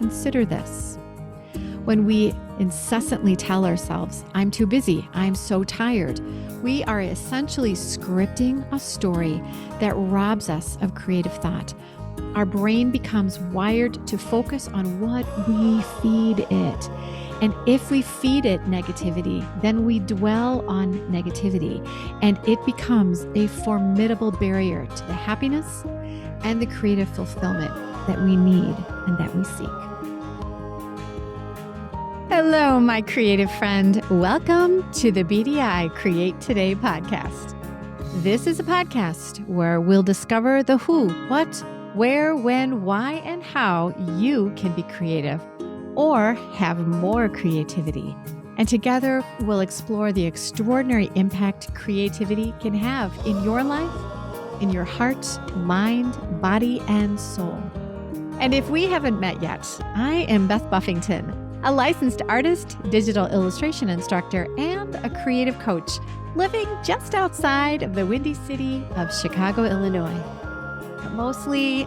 consider this. When we incessantly tell ourselves, I'm too busy, I'm so tired, we are essentially scripting a story that robs us of creative thought. Our brain becomes wired to focus on what we feed it. And if we feed it negativity, then we dwell on negativity, and it becomes a formidable barrier to the happiness and the creative fulfillment that we need and that we seek. Hello, my creative friend. Welcome to the BDI Create.today podcast. This is a podcast where we'll discover the who, what, where, when, why, and how you can be creative or have more creativity. And together, we'll explore the extraordinary impact creativity can have in your life, in your heart, mind, body, and soul. And if we haven't met yet, I am Beth Buffington, a licensed artist, digital illustration instructor, and a creative coach living just outside of the windy city of Chicago, Illinois. But mostly,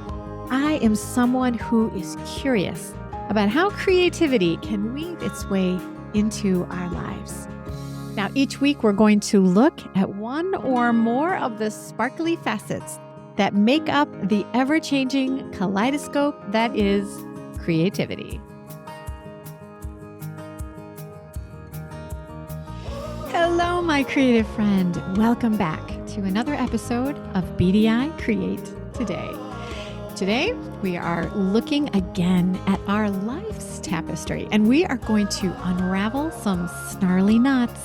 I am someone who is curious about how creativity can weave its way into our lives. Now, each week we're going to look at one or more of the sparkly facets that make up the ever-changing kaleidoscope that is creativity. Hello, my creative friend. Welcome back to another episode of BDI Create Today. Today, we are looking again at our life's tapestry, and we are going to unravel some snarly knots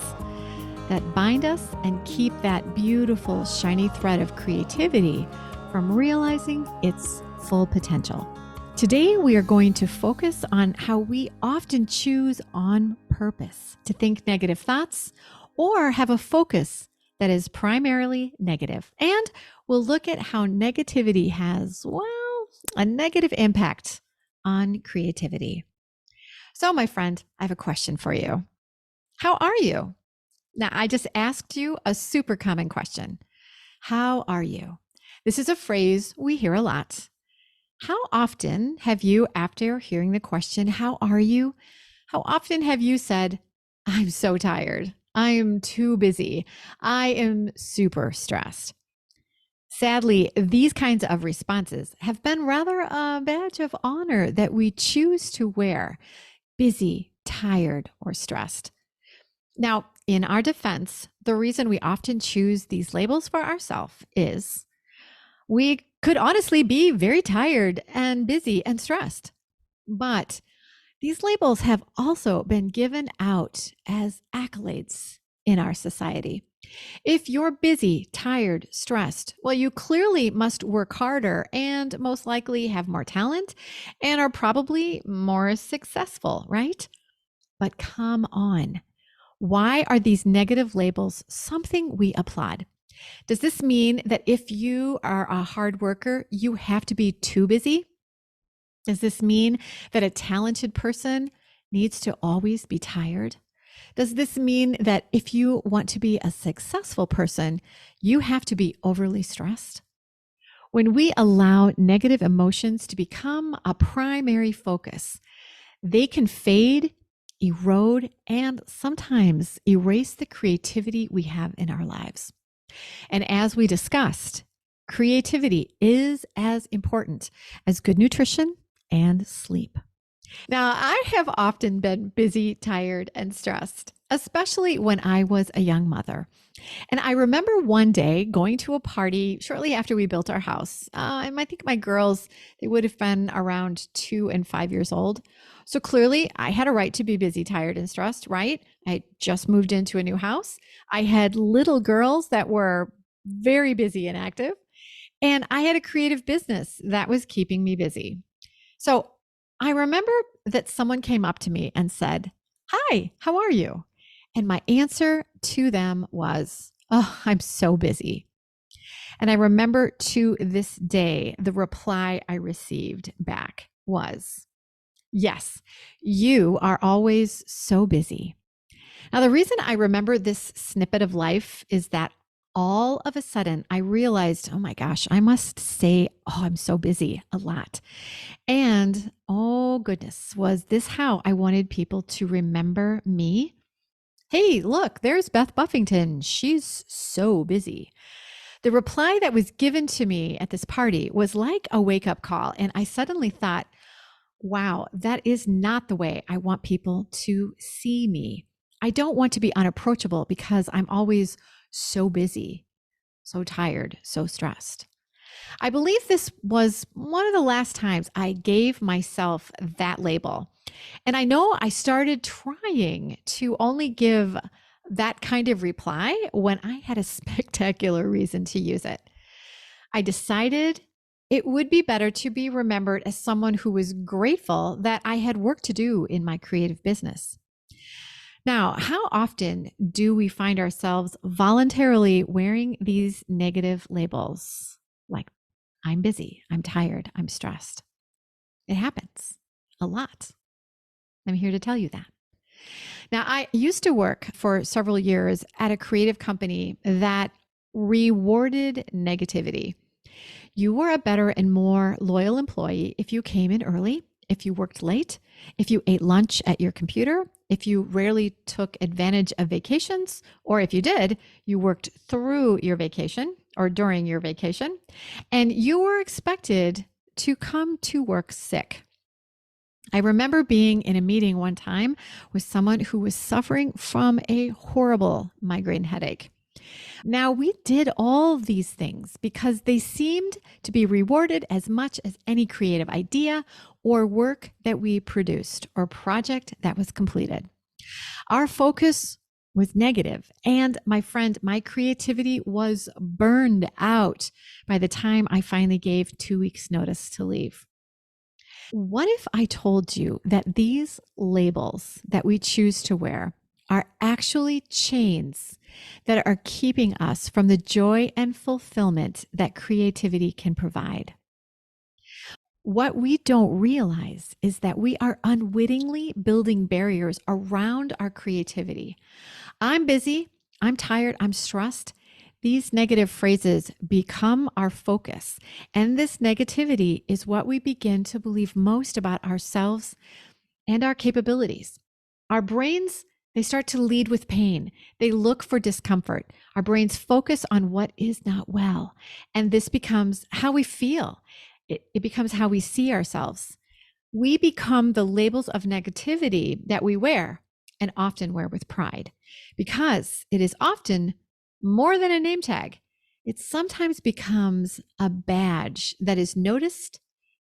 that bind us and keep that beautiful, shiny thread of creativity from realizing its full potential. Today, we are going to focus on how we often choose on purpose to think negative thoughts or have a focus that is primarily negative. And we'll look at how negativity has, a negative impact on creativity. So, my friend, I have a question for you. How are you? Now, I just asked you a super common question. How are you? This is a phrase we hear a lot. How often have you, after hearing the question, how are you? How often have you said, I'm so tired. I am too busy. I am super stressed. Sadly, these kinds of responses have been rather a badge of honor that we choose to wear, busy, tired, or stressed. Now, in our defense, the reason we often choose these labels for ourselves is we could honestly be very tired and busy and stressed. But these labels have also been given out as accolades in our society. If you're busy, tired, stressed, well, you clearly must work harder and most likely have more talent and are probably more successful, right? But come on. Why are these negative labels something we applaud? Does this mean that if you are a hard worker, you have to be too busy? Does this mean that a talented person needs to always be tired? Does this mean that if you want to be a successful person, you have to be overly stressed? When we allow negative emotions to become a primary focus, they can fade, erode, and sometimes erase the creativity we have in our lives. And as we discussed, creativity is as important as good nutrition and sleep. Now, I have often been busy, tired, and stressed, especially when I was a young mother. And I remember one day going to a party shortly after we built our house. And I think my girls, they would have been around 2 and 5 years old. So clearly I had a right to be busy, tired, and stressed, right? I just moved into a new house. I had little girls that were very busy and active. And I had a creative business that was keeping me busy. So I remember that someone came up to me and said, "Hi, how are you?" And my answer to them was, "Oh, I'm so busy." And I remember to this day, the reply I received back was, "Yes, you are always so busy." Now, the reason I remember this snippet of life is that all of a sudden I realized, oh my gosh, I must say, oh, I'm so busy a lot. And oh goodness, was this how I wanted people to remember me? Hey, look, there's Beth Buffington. She's so busy. The reply that was given to me at this party was like a wake up call. And I suddenly thought, wow, that is not the way I want people to see me. I don't want to be unapproachable because I'm always so busy, so tired, so stressed. I believe this was one of the last times I gave myself that label. And I know I started trying to only give that kind of reply when I had a spectacular reason to use it. I decided it would be better to be remembered as someone who was grateful that I had work to do in my creative business. Now, how often do we find ourselves voluntarily wearing these negative labels? Like, I'm busy, I'm tired, I'm stressed. It happens a lot. I'm here to tell you that. Now, I used to work for several years at a creative company that rewarded negativity. You were a better and more loyal employee if you came in early, if you worked late, if you ate lunch at your computer, if you rarely took advantage of vacations, or if you did, you worked through your vacation or during your vacation, and you were expected to come to work sick. I remember being in a meeting one time with someone who was suffering from a horrible migraine headache. Now, we did all of these things because they seemed to be rewarded as much as any creative idea or work that we produced or project that was completed. Our focus was negative, and my friend, my creativity was burned out by the time I finally gave 2 weeks' notice to leave. What if I told you that these labels that we choose to wear are actually chains that are keeping us from the joy and fulfillment that creativity can provide? What we don't realize is that we are unwittingly building barriers around our creativity. I'm busy, I'm tired, I'm stressed. These negative phrases become our focus. And this negativity is what we begin to believe most about ourselves and our capabilities. Our brains, they start to lead with pain. They look for discomfort. Our brains focus on what is not well. And this becomes how we feel. It becomes how we see ourselves. We become the labels of negativity that we wear and often wear with pride because it is often more than a name tag. It sometimes becomes a badge that is noticed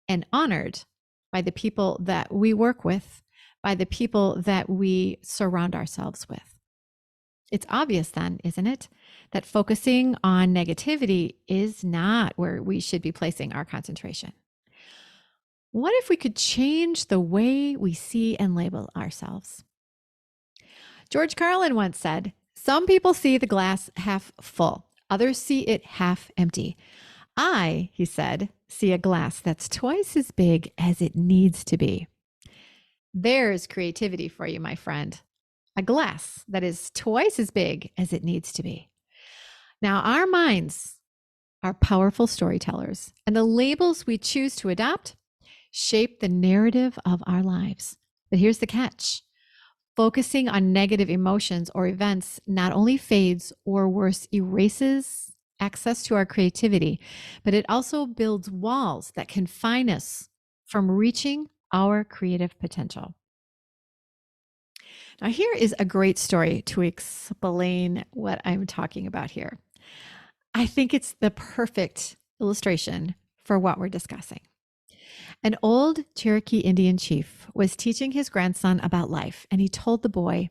and honored by the people that we work with, by the people that we surround ourselves with. It's obvious then, isn't it, that focusing on negativity is not where we should be placing our concentration. What if we could change the way we see and label ourselves? George Carlin once said, "Some people see the glass half full, others see it half empty. I," he said, "see a glass that's twice as big as it needs to be." There's creativity for you, my friend. A glass that is twice as big as it needs to be. Now, our minds are powerful storytellers, and the labels we choose to adopt shape the narrative of our lives. But here's the catch. Focusing on negative emotions or events not only fades or worse, erases access to our creativity, but it also builds walls that confine us from reaching our creative potential. Now, here is a great story to explain what I'm talking about here. I think it's the perfect illustration for what we're discussing. An old Cherokee Indian chief was teaching his grandson about life, and he told the boy,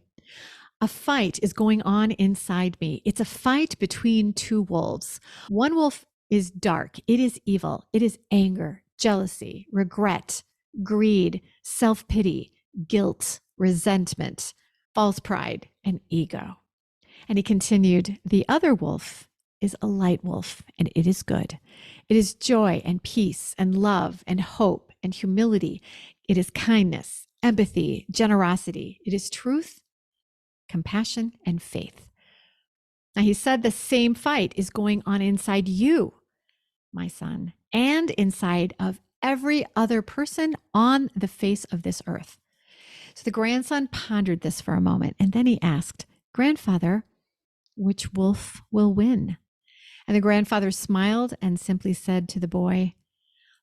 "A fight is going on inside me. It's a fight between two wolves. One wolf is dark, it is evil, it is anger, jealousy, regret, greed, self pity, guilt, resentment, false pride, and ego." And he continued, "The other wolf is a light wolf, and it is good. It is joy and peace and love and hope and humility. It is kindness, empathy, generosity. It is truth, compassion, and faith." Now, Now, he said the same fight is going on inside you, my son, and inside of every other person on the face of this earth. So the grandson pondered this for a moment, and then he asked, Grandfather, which wolf will win? And the grandfather smiled and simply said to the boy,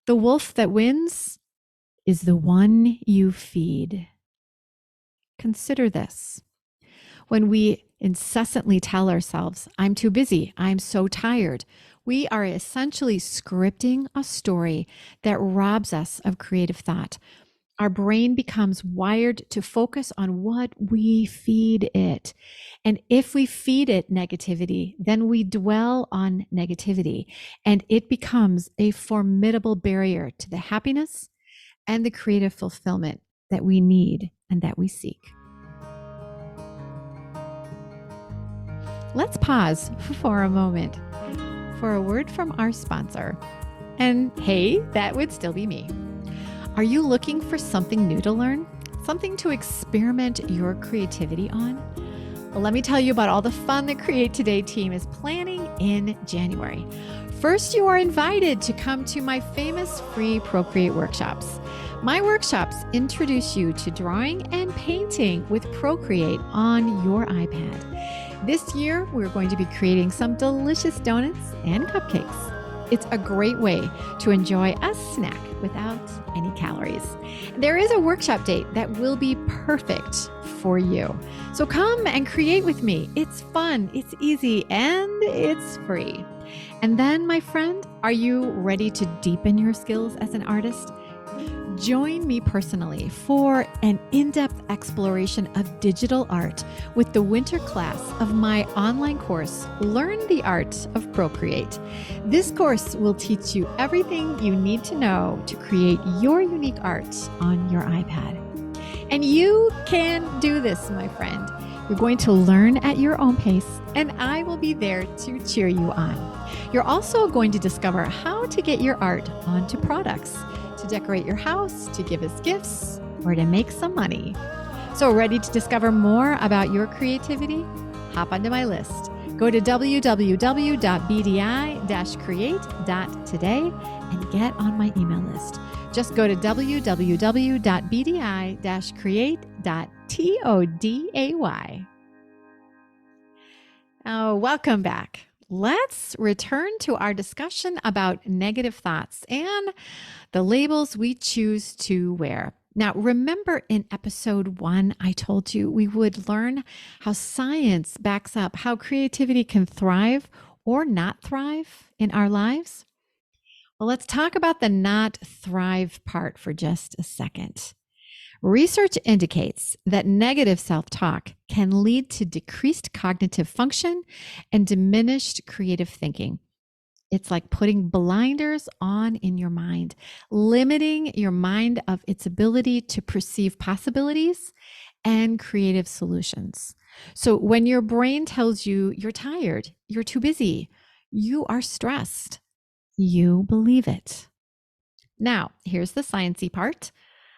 the wolf that wins is the one you feed. Consider this. When we incessantly tell ourselves, I'm too busy, I'm so tired, we are essentially scripting a story that robs us of creative thought. Our brain becomes wired to focus on what we feed it. And if we feed it negativity, then we dwell on negativity, and it becomes a formidable barrier to the happiness and the creative fulfillment that we need and that we seek. Let's pause for a moment for a word from our sponsor. And hey, that would still be me. Are you looking for something new to learn? Something to experiment your creativity on? Well, let me tell you about all the fun the Create Today team is planning in January. First, you are invited to come to my famous free Procreate workshops. My workshops introduce you to drawing and painting with Procreate on your iPad. This year, we're going to be creating some delicious donuts and cupcakes. It's a great way to enjoy a snack without any calories. There is a workshop date that will be perfect for you. So come and create with me. It's fun, it's easy, and it's free. And then, my friend, are you ready to deepen your skills as an artist? Join me personally for an in-depth exploration of digital art with the winter class of my online course, Learn the Art of Procreate. This course will teach you everything you need to know to create your unique art on your iPad. And you can do this, my friend. You're going to learn at your own pace, and I will be there to cheer you on. You're also going to discover how to get your art onto products, to decorate your house, to give as gifts, or to make some money. So, ready to discover more about your creativity? Hop onto my list. Go to www.bdi-create.today and get on my email list. Just go to www.bdi-create.today. Oh, welcome back. Let's return to our discussion about negative thoughts and the labels we choose to wear. Now, remember in episode 1, I told you we would learn how science backs up how creativity can thrive or not thrive in our lives? Well, let's talk about the not thrive part for just a second. Research indicates that negative self-talk can lead to decreased cognitive function and diminished creative thinking. It's like putting blinders on in your mind, limiting your mind of its ability to perceive possibilities and creative solutions. So when your brain tells you you're tired, you're too busy, you are stressed, you believe it. Now, here's the sciencey part.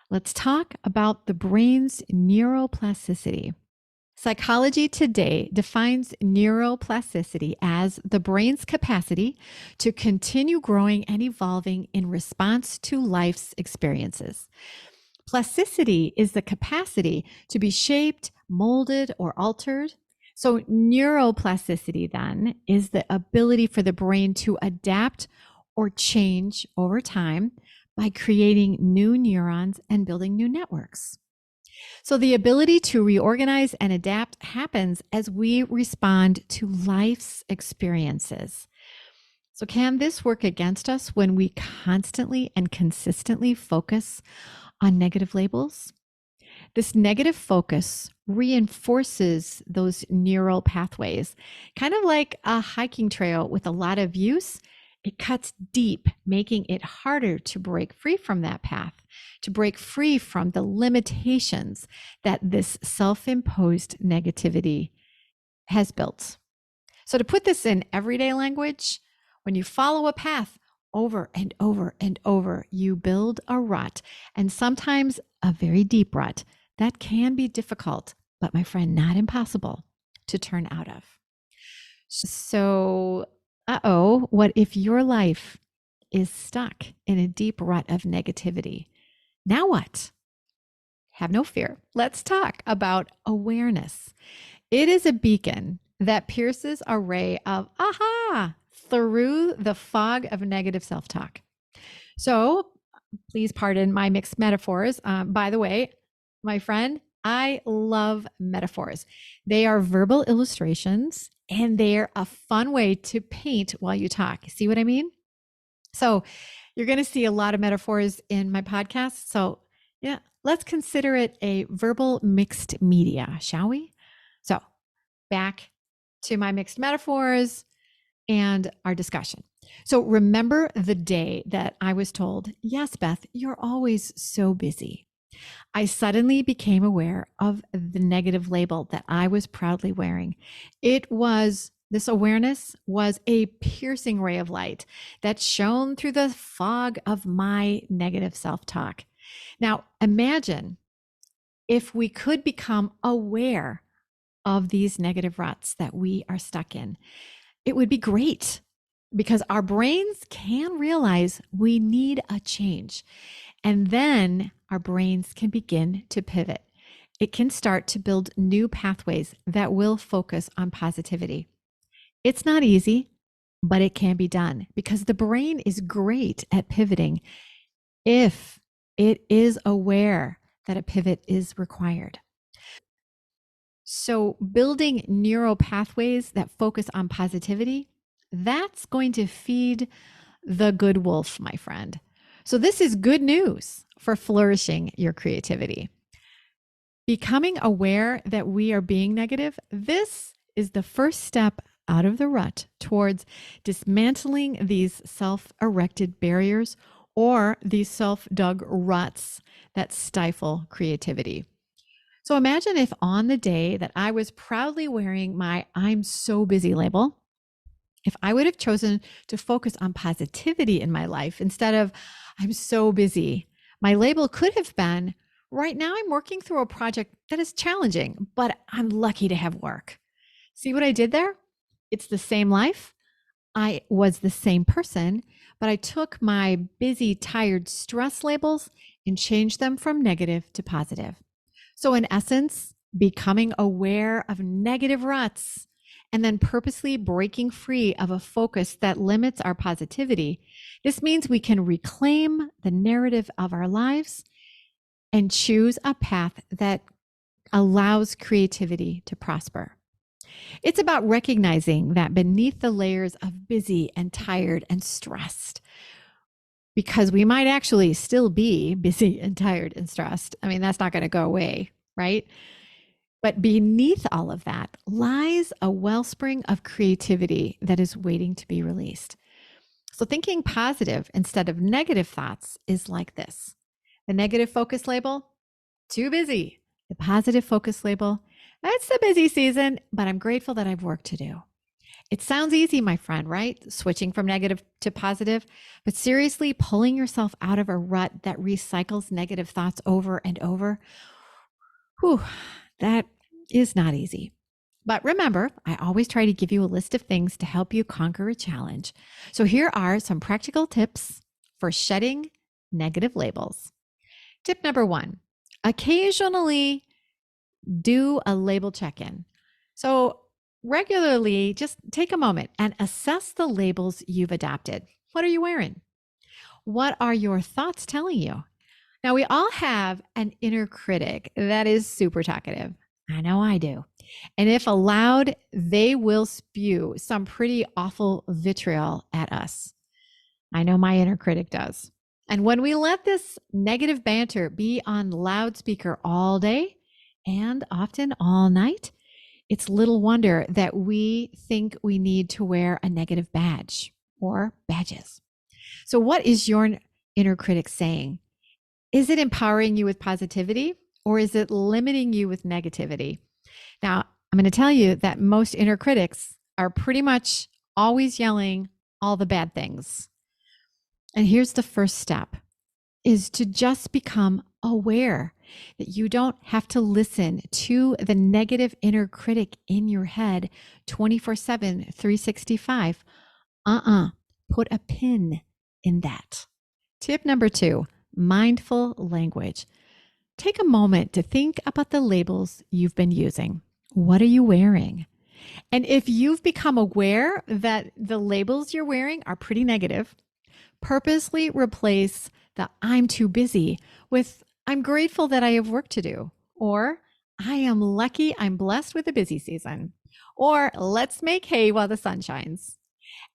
Let's talk about the brain's neuroplasticity. Psychology Today defines neuroplasticity as the brain's capacity to continue growing and evolving in response to life's experiences. Plasticity is the capacity to be shaped, molded, or altered. So neuroplasticity then is the ability for the brain to adapt or change over time by creating new neurons and building new networks. So the ability to reorganize and adapt happens as we respond to life's experiences. So can this work against us when we constantly and consistently focus on negative labels? This negative focus reinforces those neural pathways, kind of like a hiking trail with a lot of use. It cuts deep, making it harder to break free from that path, to break free from the limitations that this self-imposed negativity has built. So to put this in everyday language, when you follow a path over and over and over, you build a rut, and sometimes a very deep rut that can be difficult, but my friend, not impossible to turn out of. So, what if your life is stuck in a deep rut of negativity? Now what? Have no fear. Let's talk about awareness. It is a beacon that pierces a ray of aha through the fog of negative self talk. So, please pardon my mixed metaphors. By the way, my friend, I love metaphors. They are verbal illustrations and they're a fun way to paint while you talk. See what I mean? So, you're going to see a lot of metaphors in my podcast. So, yeah, let's consider it a verbal mixed media, shall we? So, back to my mixed metaphors and our discussion. So, remember the day that I was told, yes, Beth, you're always so busy. I suddenly became aware of the negative label that I was proudly wearing. This awareness was a piercing ray of light that shone through the fog of my negative self talk. Now, imagine if we could become aware of these negative ruts that we are stuck in. It would be great because our brains can realize we need a change. And then our brains can begin to pivot. It can start to build new pathways that will focus on positivity. It's not easy, but it can be done because the brain is great at pivoting if it is aware that a pivot is required. So, building neural pathways that focus on positivity, that's going to feed the good wolf, my friend. So, this is good news for flourishing your creativity. Becoming aware that we are being negative, this is the first step out of the rut towards dismantling these self erected barriers or these self dug ruts that stifle creativity. So imagine if on the day that I was proudly wearing my I'm so busy label, if I would have chosen to focus on positivity in my life instead of I'm so busy, my label could have been right now I'm working through a project that is challenging, but I'm lucky to have work. See what I did there? It's the same life. I was the same person, but I took my busy, tired, stress labels and changed them from negative to positive. So, in essence, becoming aware of negative ruts and then purposely breaking free of a focus that limits our positivity. This means we can reclaim the narrative of our lives and choose a path that allows creativity to prosper. It's about recognizing that beneath the layers of busy and tired and stressed, because we might actually still be busy and tired and stressed. I mean, that's not going to go away, right? But beneath all of that lies a wellspring of creativity that is waiting to be released. So, thinking positive instead of negative thoughts is like this: the negative focus label, too busy. The positive focus label, it's the busy season, but I'm grateful that I've work to do. It sounds easy, my friend, right? Switching from negative to positive, but seriously, pulling yourself out of a rut that recycles negative thoughts over and over, whew, that is not easy. But remember, I always try to give you a list of things to help you conquer a challenge. So here are some practical tips for shedding negative labels. Tip number one, occasionally do a label check in. So regularly, just take a moment and assess the labels you've adopted. What are you wearing? What are your thoughts telling you? Now, we all have an inner critic that is super talkative. I know I do. And if allowed, they will spew some pretty awful vitriol at us. I know my inner critic does. And when we let this negative banter be on loudspeaker all day and often all night, it's little wonder that we think we need to wear a negative badge or badges. So, what is your inner critic saying? Is it empowering you with positivity or is it limiting you with negativity? Now, I'm going to tell you that most inner critics are pretty much always yelling all the bad things. And here's the first step is to just become aware that you don't have to listen to the negative inner critic in your head 24/7, 365. Put a pin in that. Tip number 2, mindful language. Take a moment to think about the labels you've been using. What are you wearing? And if you've become aware that the labels you're wearing are pretty negative, purposely replace the I'm too busy with I'm grateful that I have work to do, or I am lucky I'm blessed with a busy season, or let's make hay while the sun shines.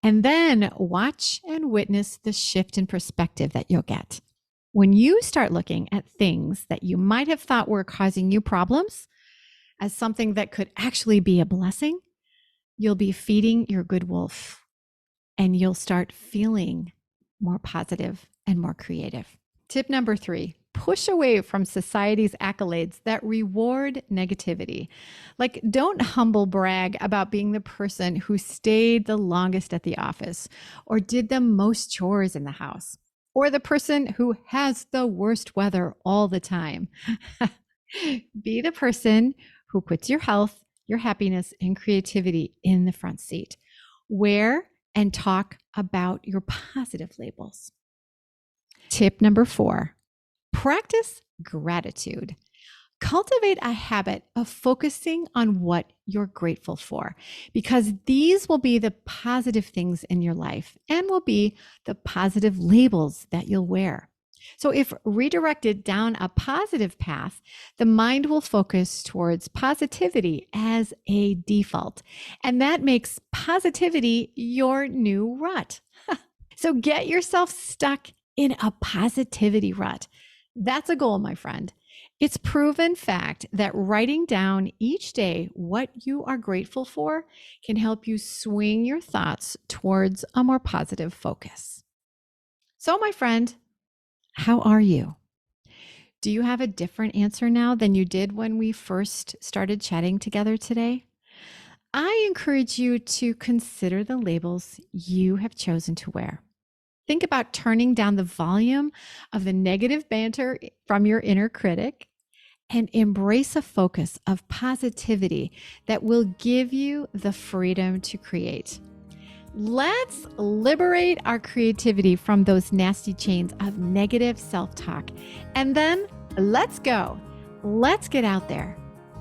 And then watch and witness the shift in perspective that you'll get. When you start looking at things that you might have thought were causing you problems as something that could actually be a blessing, you'll be feeding your good wolf and you'll start feeling more positive and more creative. Tip number 3, push away from society's accolades that reward negativity. Like, don't humble brag about being the person who stayed the longest at the office or did the most chores in the house, or the person who has the worst weather all the time. Be the person who puts your health, your happiness, and creativity in the front seat. Wear and talk about your positive labels. Tip number 4, practice gratitude. Cultivate a habit of focusing on what you're grateful for, because these will be the positive things in your life and will be the positive labels that you'll wear. So if redirected down a positive path, the mind will focus towards positivity as a default. And that makes positivity your new rut. So get yourself stuck in a positivity rut. That's a goal, my friend. It's proven fact that writing down each day what you are grateful for can help you swing your thoughts towards a more positive focus. So, my friend, how are you? Do you have a different answer now than you did when we first started chatting together today? I encourage you to consider the labels you have chosen to wear. Think about turning down the volume of the negative banter from your inner critic and embrace a focus of positivity that will give you the freedom to create. Let's liberate our creativity from those nasty chains of negative self-talk. And then let's go. Let's get out there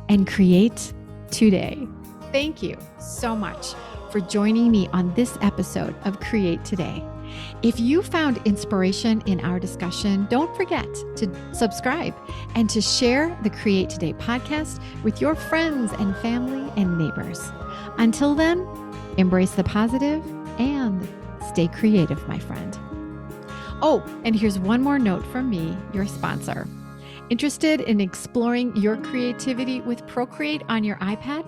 and create today. Thank you so much for joining me on this episode of Create Today. If you found inspiration in our discussion, don't forget to subscribe and to share the Create Today podcast with your friends and family and neighbors. Until then, embrace the positive and stay creative, my friend. Oh, and here's one more note from me, your sponsor. Interested in exploring your creativity with Procreate on your iPad?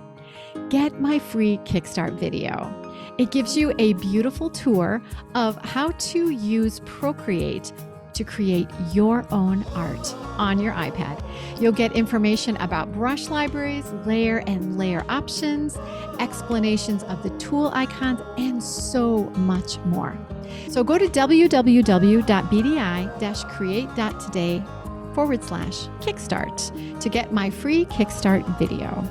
Get my free Kickstart video. It gives you a beautiful tour of how to use Procreate to create your own art on your iPad. You'll get information about brush libraries, layer and layer options, explanations of the tool icons, and so much more. So go to www.bdi-create.today/Kickstart to get my free Kickstart video.